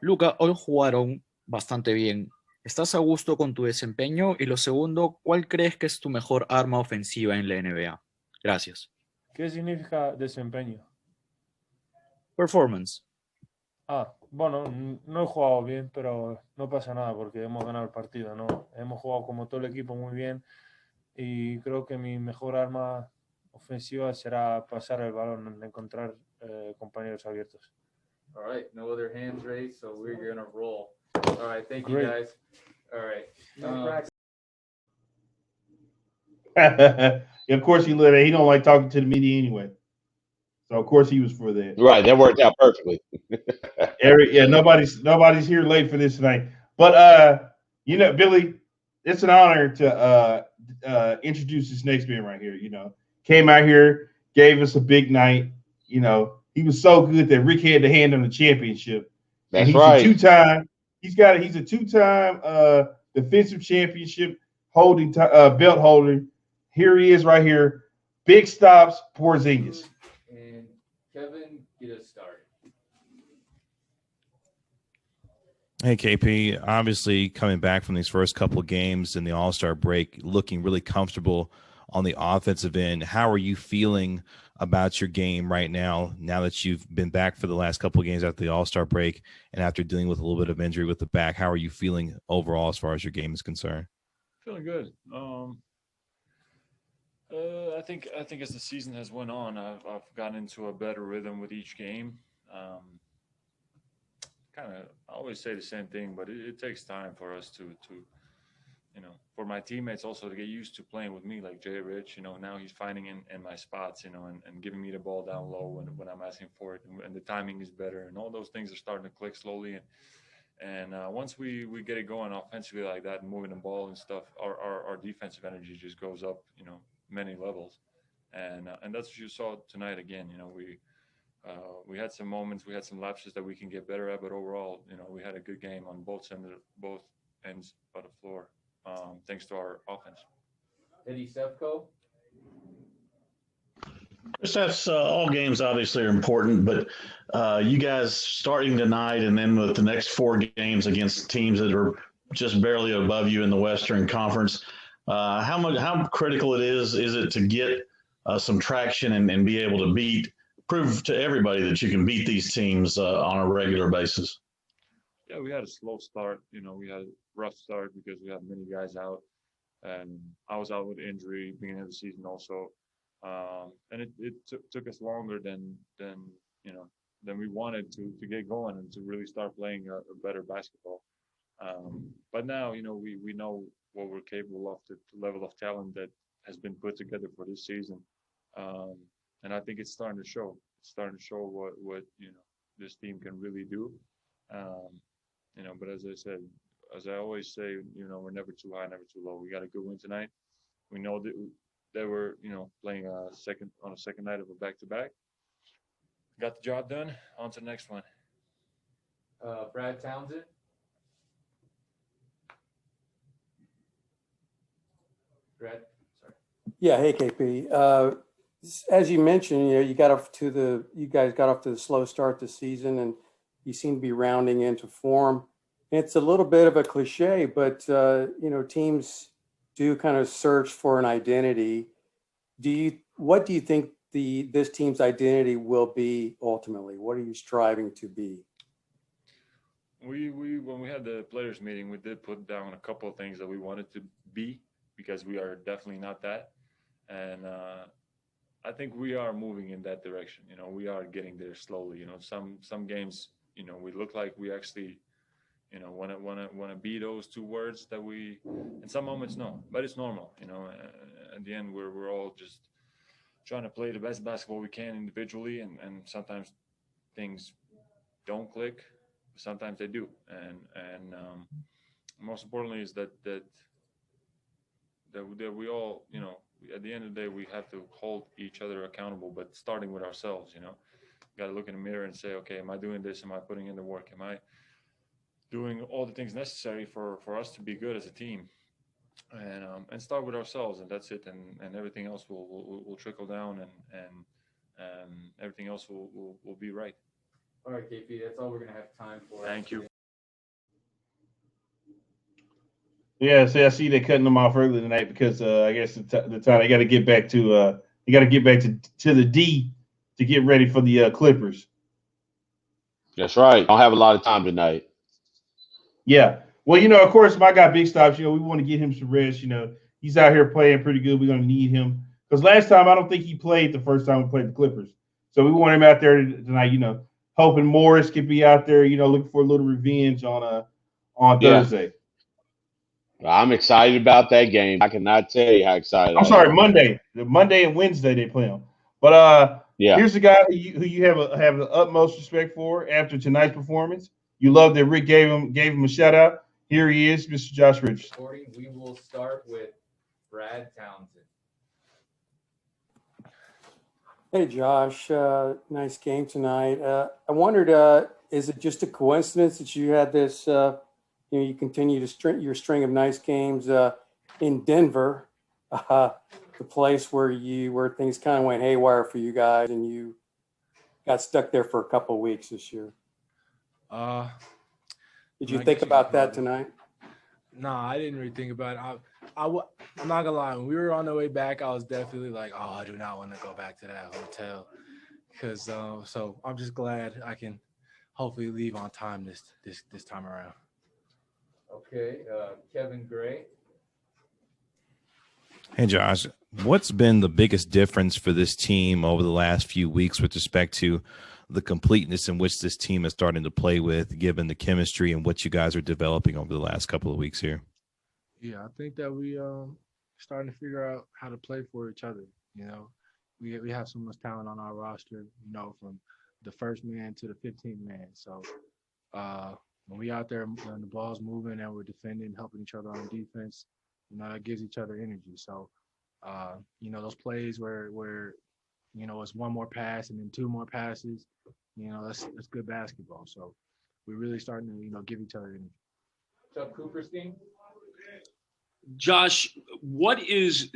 Luca, hoy jugaron bastante bien. ¿Estás a gusto con tu desempeño? Y lo segundo, ¿cuál crees que es tu mejor arma ofensiva en la NBA? Gracias. ¿Qué significa desempeño? Performance. Bueno, no he jugado bien, pero no pasa nada porque hemos ganado el partido, ¿no? Hemos jugado como todo el equipo muy bien y creo que mi mejor arma ofensiva será pasar el balón, encontrar compañeros abiertos. All right, no other hands raised, so we're going to roll. All right, thank you, Great. guys. All right. Of course, he don't like talking to the media anyway. So of course he was for that. Right, that worked out perfectly. Nobody's here late for this tonight. But Billy, it's an honor to introduce this next man right here. Came out here, gave us a big night. He was so good that Rick had to hand him the championship. That's right. He's a two-time defensive championship holding belt holder. Here he is right here. Big stops, Porzingis. And Kevin, get us started. Hey, KP, obviously coming back from these first couple of games in the All-Star break, looking really comfortable on the offensive end. How are you feeling about your game right now that you've been back for the last couple of games after the All-Star break and after dealing with a little bit of injury with the back? How are you feeling overall as far as your game is concerned? Feeling good. I think as the season has went on, I've gotten into a better rhythm with each game. I always say the same thing, but it takes time for us to for my teammates also to get used to playing with me, like Jay Rich. Now he's finding in my spots, and giving me the ball down low when I'm asking for it, and the timing is better, and all those things are starting to click slowly. And once we get it going offensively like that and moving the ball and stuff, our defensive energy just goes up, many levels. And that's what you saw tonight again. We had some moments, we had some lapses that we can get better at, but overall, we had a good game on both ends of the floor, thanks to our offense. Eddie Sefko. That's all games obviously are important, but you guys starting tonight and then with the next 4 games against teams that are just barely above you in the Western Conference, how critical is it to get some traction and be able to prove to everybody that you can beat these teams on a regular basis? Yeah, we had a slow start. We had a rough start because we had many guys out, and I was out with injury beginning of the season also. And it took us longer than we wanted to get going and to really start playing a better basketball. But now, we know what we're capable of, the level of talent that has been put together for this season. And I think it's starting to show. It's starting to show what this team can really do. But as I said, as I always say, we're never too high, never too low. We got a good win tonight. We know that they were, playing on a second night of a back-to-back. Got the job done. On to the next one. Brad Townsend. Brad, sorry. Yeah, hey KP. As you mentioned, you guys got off to the slow start this season, and you seem to be rounding into form. It's a little bit of a cliche, but teams do kind of search for an identity. What do you think this team's identity will be ultimately? What are you striving to be? When we had the players meeting, we did put down a couple of things that we wanted to be, because we are definitely not that. And I think we are moving in that direction. We are getting there slowly. Some games, we look like we actually, you know, want to be those two words that we, in some moments, no, but it's normal, you know. At the end, we're all just trying to play the best basketball we can individually, and sometimes things don't click, sometimes they do, and most importantly is that we all, you know, at the end of the day, we have to hold each other accountable, but starting with ourselves, you know. Got to look in the mirror and say, okay, am I doing this? Am I putting in the work? Am I doing all the things necessary for us to be good as a team? And start with ourselves, and that's it. And everything else will trickle down, and everything else will be right. All right, KP, that's all we're gonna have time for. Thank you. Yeah, I see they cutting them off early tonight because I guess the time they got to get back to the D to get ready for the Clippers. That's right. Don't have a lot of time tonight. Yeah. Well, you know, of course, my guy Big Stops, you know, we want to get him some rest. You know, he's out here playing pretty good. We're going to need him because last time I don't think he played the first time we played the Clippers. So we want him out there tonight, you know, hoping Morris could be out there, you know, looking for a little revenge on Thursday. I'm excited about that game. I cannot tell you how excited I'm I sorry, am. Monday. Monday and Wednesday they play him. But here's the guy who you have the utmost respect for after tonight's performance. You love that Rick gave him a shout out. Here he is, Mr. Josh Richardson. We will start with Brad Townsend. Hey, Josh. Nice game tonight. I wondered, is it just a coincidence that you had this, you continue to your string of nice games in Denver, the place where things kind of went haywire for you guys, and you got stuck there for a couple of weeks this year? Did you think about that tonight? No, I didn't really think about it. I'm not gonna lie. When we were on the way back, I was definitely like, "Oh, I do not want to go back to that hotel," because so I'm just glad I can hopefully leave on time this time around. Okay, Kevin Gray. Hey, Josh, what's been the biggest difference for this team over the last few weeks with respect to the completeness in which this team is starting to play with, given the chemistry and what you guys are developing over the last couple of weeks here? Yeah, I think that we starting to figure out how to play for each other. You know, we have so much talent on our roster, you know, from the first man to the 15th man. So when we out there and the ball's moving and we're defending, helping each other on defense, you know, that gives each other energy. So, you know, those plays where you know, it's one more pass and then two more passes, you know, that's good basketball. So we're really starting to, you know, give each other energy. Chuck Cooperstein. Josh, what is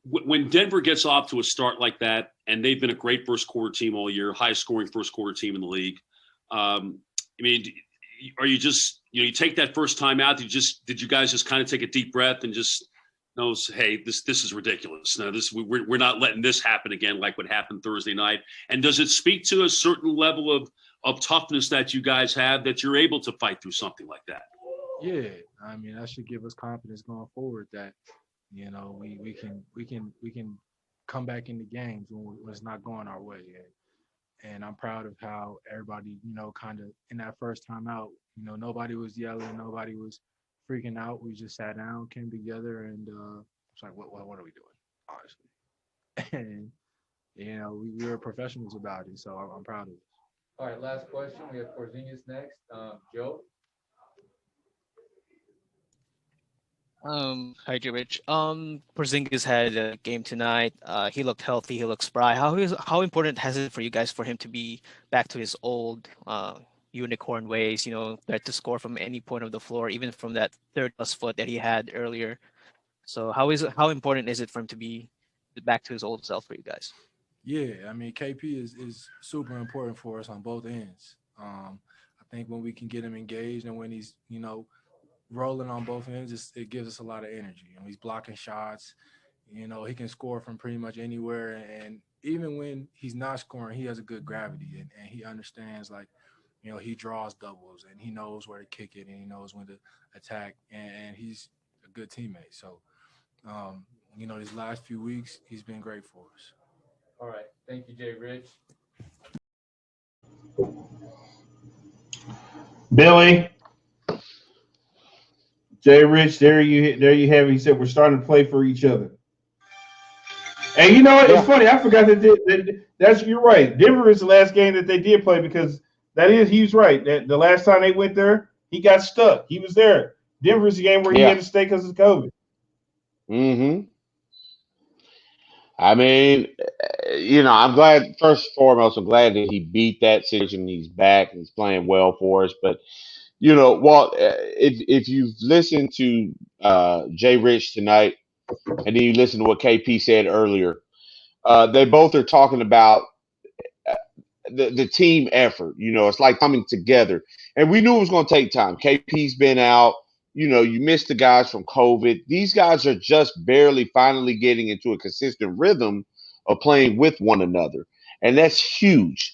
when Denver gets off to a start like that, and they've been a great first quarter team all year, highest scoring first quarter team in the league. I mean, are you just, you know, you take that first time out, did you guys just kind of take a deep breath and just know, hey, this is ridiculous. No, we're not letting this happen again like what happened Thursday night. And does it speak to a certain level of toughness that you guys have that you're able to fight through something like that? Yeah, I mean, that should give us confidence going forward that, you know, we can come back into games when it's not going our way. And I'm proud of how everybody, you know, kind of in that first time out, you know, nobody was yelling, nobody was freaking out. We just sat down, came together, and it's like, what are we doing, honestly? And, you know, we were professionals about it, so I'm proud of it. All right, last question. We have Porzingis next. Joe. Hi, Rich. Porzingis had a game tonight. He looked healthy. He looked spry. How important has it for you guys for him to be back to his old unicorn ways? You know, that to score from any point of the floor, even from that 30+ foot that he had earlier. So how important is it for him to be back to his old self for you guys? Yeah, I mean, KP is super important for us on both ends. I think when we can get him engaged and when he's, you know, rolling on both ends, it gives us a lot of energy. And he's blocking shots. You know, he can score from pretty much anywhere. And even when he's not scoring, he has a good gravity. And he understands, like, you know, he draws doubles and he knows where to kick it and he knows when to attack. And he's a good teammate. So, you know, these last few weeks, he's been great for us. All right. Thank you, Jay Rich. Billy. Jay Rich, there you have it. He said we're starting to play for each other. And you know what? It's funny. I forgot that's you're right. Denver is the last game that they did play because he's right. That the last time they went there, he got stuck. He was there. Denver is the game where he had to stay because of COVID. Mm-hmm. I mean, I'm glad. First and foremost, I'm glad that he beat that situation. He's back. He's playing well for us. But Walt, if you've listened to Jay Rich tonight, and then you listen to what KP said earlier, they both are talking about the team effort. It's like coming together. And we knew it was going to take time. KP's been out. You missed the guys from COVID. These guys are just barely finally getting into a consistent rhythm of playing with one another. And that's huge.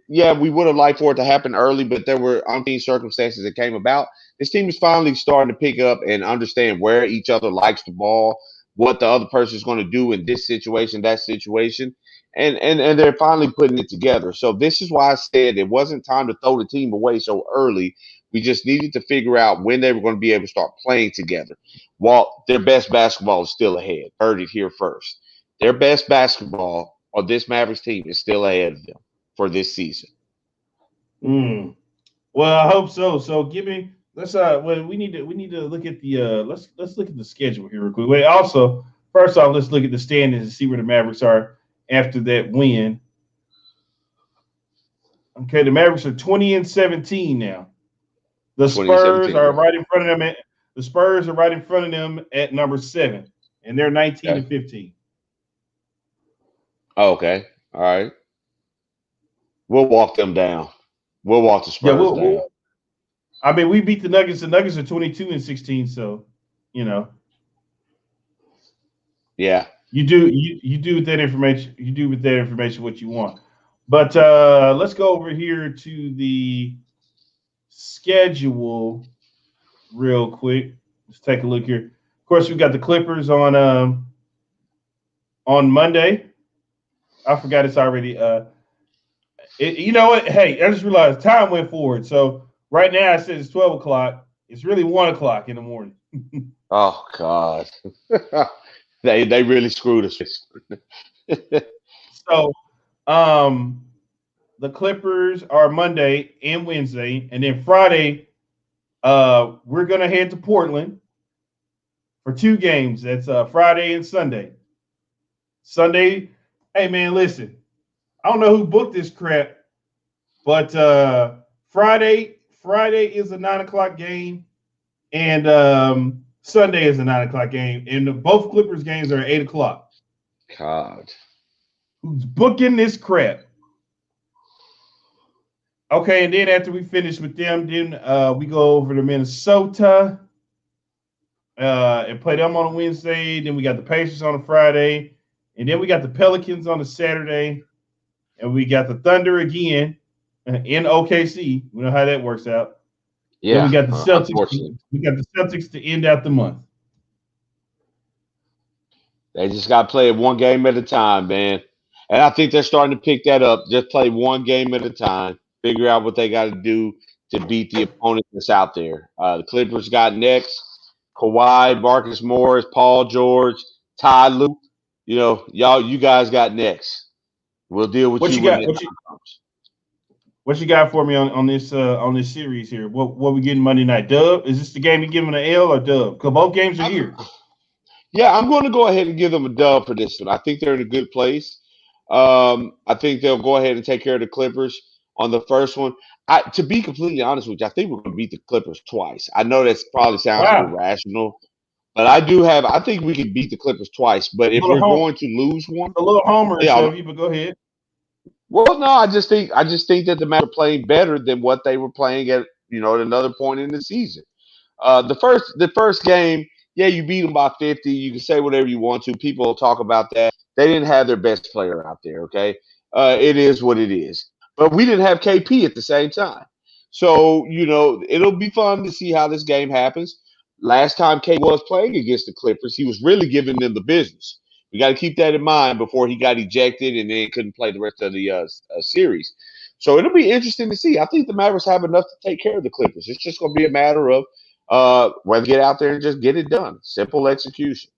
Yeah, we would have liked for it to happen early, but there were umpteen circumstances that came about. This team is finally starting to pick up and understand where each other likes the ball, what the other person is going to do in this situation, that situation. And they're finally putting it together. So this is why I said it wasn't time to throw the team away so early. We just needed to figure out when they were going to be able to start playing together. While their best basketball is still ahead. Heard it here first. Their best basketball on this Mavericks team is still ahead of them for this season. Well, I hope so. So we need to look at the let's look at the schedule here real quick. Wait, also, first off, let's look at the standings and see where the Mavericks are after that win. Okay, the Mavericks are 20-17 now. The Spurs are right in front of them. The Spurs are right in front of them at number 7, and they're 19-15. Okay, all right. We'll walk them down. We'll walk the Spurs down. I mean, we beat the Nuggets. The Nuggets are 22-16, so yeah. You do with that information. You do with that information what you want. But let's go over here to the schedule real quick. Let's take a look here. Of course, we got the Clippers on Monday. I forgot it's already. You know what? Hey, I just realized time went forward. So right now it says it's 12 o'clock. It's really 1 o'clock in the morning. Oh God. They really screwed us. So, the Clippers are Monday and Wednesday, and then Friday, we're gonna head to Portland for 2 games. That's Friday and Sunday. Sunday, hey man, listen, I don't know who booked this crap, but Friday is a 9 o'clock game, and Sunday is a 9 o'clock game, and both Clippers games are at 8 o'clock. God. Who's booking this crap? Okay, and then after we finish with them, then we go over to Minnesota and play them on a Wednesday. Then we got the Pacers on a Friday, and then we got the Pelicans on a Saturday, and we got the Thunder again in OKC. We know how that works out. Yeah, then we got the Celtics. We got the Celtics to end out the month. They just got to play it one game at a time, man. And I think they're starting to pick that up. Just play one game at a time. Figure out what they got to do to beat the opponent that's out there. The Clippers got next. Kawhi, Marcus Morris, Paul George, Ty Lue. You guys got next. We'll deal with you when it comes. What you got for me on this series here? What we getting Monday night? Dub? Is this the game you giving an L or dub? Because both games are here. Yeah, I'm going to go ahead and give them a dub for this one. I think they're in a good place. I think they'll go ahead and take care of the Clippers on the first one. To be completely honest with you, I think we're going to beat the Clippers twice. I know that probably sounds irrational, but I think we can beat the Clippers twice. But if we're going to lose one, a little homer of you, but go ahead. Well, no, I just think that the Mavs are playing better than what they were playing at another point in the season. The first game, yeah, you beat them by 50. You can say whatever you want to. People will talk about that. They didn't have their best player out there. Okay, it is what it is. But we didn't have KP at the same time, so it'll be fun to see how this game happens. Last time KP was playing against the Clippers, he was really giving them the business. We got to keep that in mind before he got ejected and then couldn't play the rest of the series. So it'll be interesting to see. I think the Mavericks have enough to take care of the Clippers. It's just going to be a matter of Rather get out there and just get it done. Simple execution.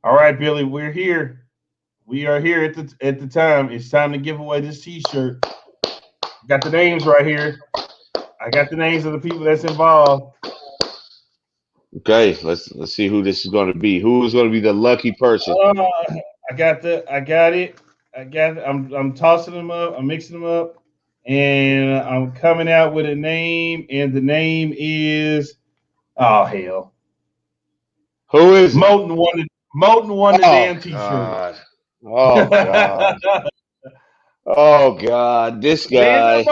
All right, Billy, we're here. We are here at the time. It's time to give away this T-shirt. Got the names right here. I got the names of the people that's involved. Okay, let's see who this is going to be. Who is going to be the lucky person? I got it. I'm tossing them up. I'm mixing them up, and I'm coming out with a name. And the name is hell. Who is it? Moten won the damn T-shirt. God. Oh God. Oh God. This guy.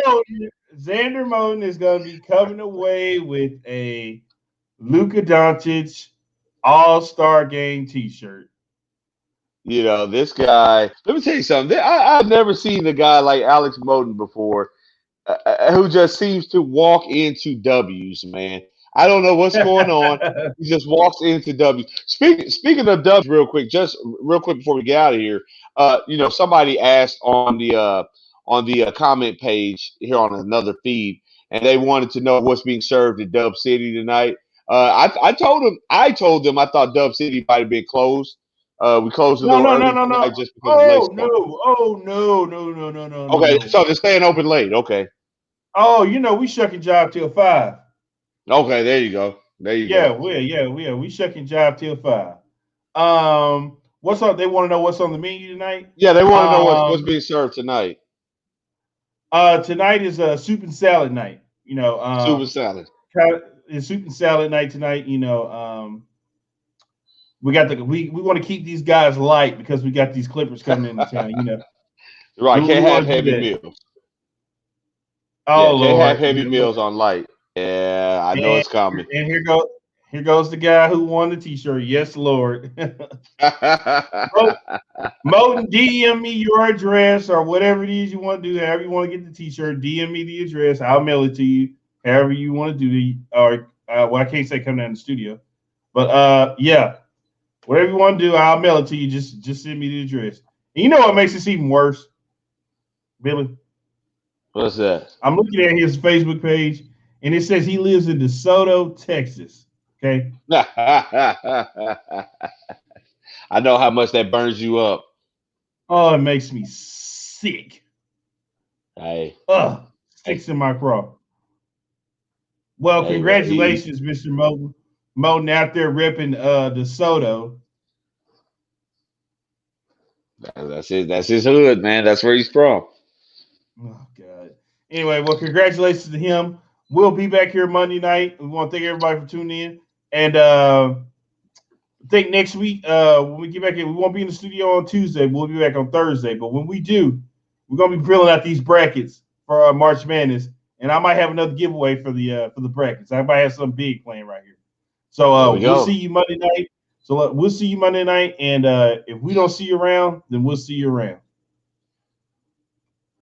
Xander Moten is going to be coming away with a Luka Doncic All-Star Game T-shirt. You know, this guy. Let me tell you something. I've never seen a guy like Alex Moten before, who just seems to walk into W's, man. I don't know what's going on. He just walks into W. Speaking of W, real quick before we get out of here, somebody asked on the comment page here on another feed, and they wanted to know what's being served at Dub City tonight. I told them I thought Dub City might have been closed. We closed a little early tonight just because of late start. No. Okay, so they're staying open late. Okay. Oh, we shucking job till 5. Okay, there you go. We shucking job till 5. What's up? They want to know what's on the menu tonight. Yeah, they want to know what's being served tonight. Tonight is a soup and salad night. Soup and salad. It's soup and salad night tonight. We want to keep these guys light because we got these Clippers coming into town. Right, can't have heavy meals. Oh, Lord. Can't have heavy meals on light. Yeah, I know it's coming. And here goes the guy who won the T-shirt. Yes, Lord. Moten, DM me your address or whatever it is you want to do. However you want to get the T-shirt, DM me the address. I'll mail it to you. However you want to do it. Or I can't say come down to the studio, but whatever you want to do, I'll mail it to you. Just send me the address. And you know what makes this even worse, Billy? What's that? I'm looking at his Facebook page, and it says he lives in DeSoto, Texas. Okay. I know how much that burns you up. Oh, it makes me sick. Hey. Sticks in my craw. Well, congratulations, Mr. Moten. Moten out there ripping DeSoto. That's it. That's his hood, man. That's where he's from. Oh, God. Anyway, well, congratulations to him. We'll be back here Monday night. We want to thank everybody for tuning in. And I think next week, when we get back in, we won't be in the studio on Tuesday. We'll be back on Thursday. But when we do, we're going to be drilling out these brackets for March Madness. And I might have another giveaway for the brackets. I might have something big playing right here. So we'll see you Monday night. So we'll see you Monday night. And if we don't see you around, then we'll see you around.